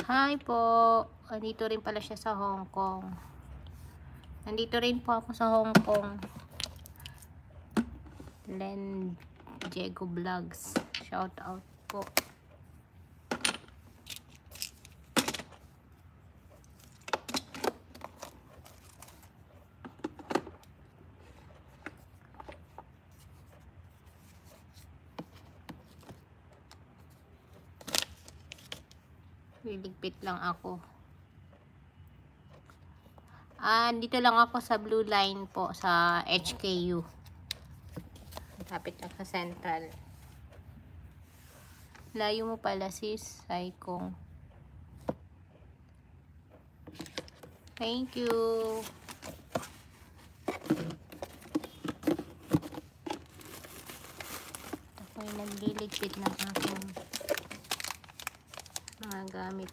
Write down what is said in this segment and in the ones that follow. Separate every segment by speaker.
Speaker 1: Hi po. Nandito rin pala siya sa Hong Kong. Nandito rin po ako sa Hong Kong. Len Diego Vlogs. Shout out po. Liligpit lang ako. Dito lang ako sa Blue Line po sa HKU. Lapit lang sa Central. Layo mo pala sis, Saikong. Thank you. Ako'y nagliligpit ng aking mga gamit.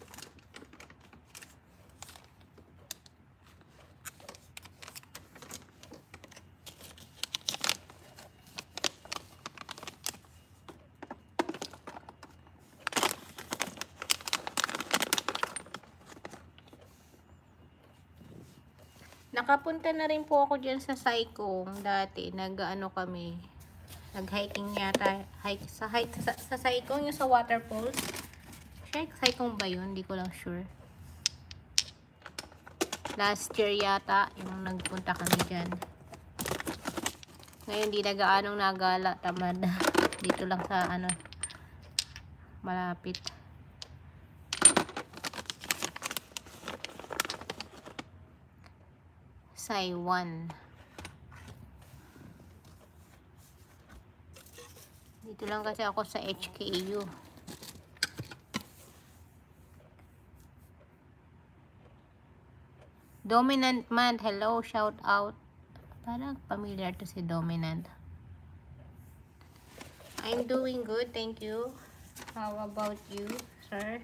Speaker 1: Nakapunta na rin po ako dyan sa Saikong dati. Nag-ano kami. Nag-hiking yata. Sa Saikong yung sa waterfalls. Saikong ba yun? Hindi ko lang sure. Last year yata yung nagpunta kami dyan. Ngayon di na gaanong nagala. Tamad. Dito lang sa ano malapit. Saiwan. Dito lang kasi ako sa HKU. Dominant man, hello, shout out. Parang familiar to si Dominant. I'm doing good, thank you. How about you, sir?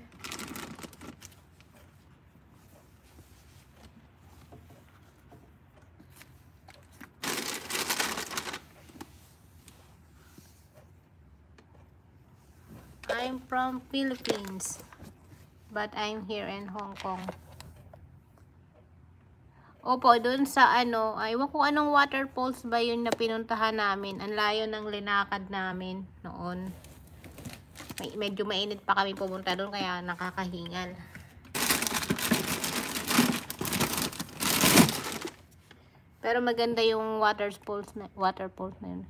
Speaker 1: I'm from Philippines, but I'm here in Hong Kong. Opo, dun sa ano, aywan ko anong waterfalls ba yun na pinuntahan namin. Ang layo ng linakad namin noon. Medyo mainit pa kami pumunta doon kaya nakakahingal. Pero maganda yung waterfalls na yun.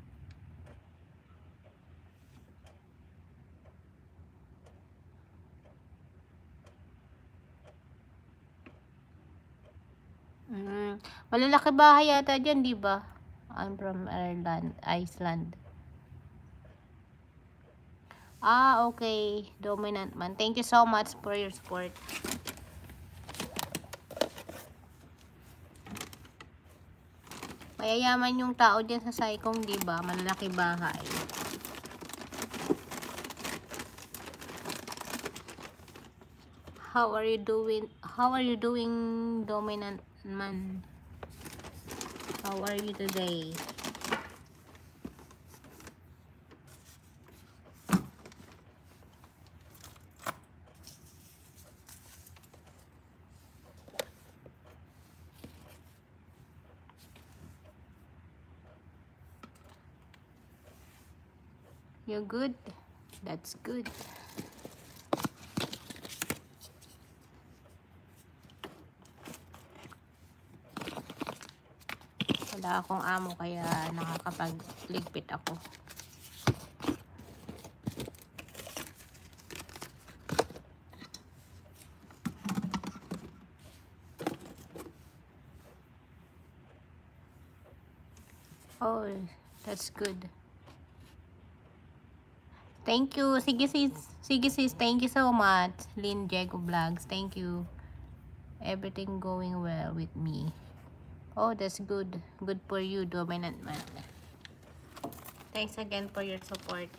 Speaker 1: Malalaki bahay yata dyan, di ba? I'm from Iceland. Okay. Dominant man. Thank you so much for your support. Mayayaman yung tao dyan sa Saikong, di ba? Malalaki bahay. How are you doing? How are you doing, Dominant man? How are you today? You're good? That's good. Wala akong amo kaya nakakapagligpit ako. Oh, that's good. Thank you. Sige sis. Thank you so much. Lynn Diego Vlogs. Thank you. Everything going well with me. Oh, that's good. Good for you, Dominant man. Thanks again for your support.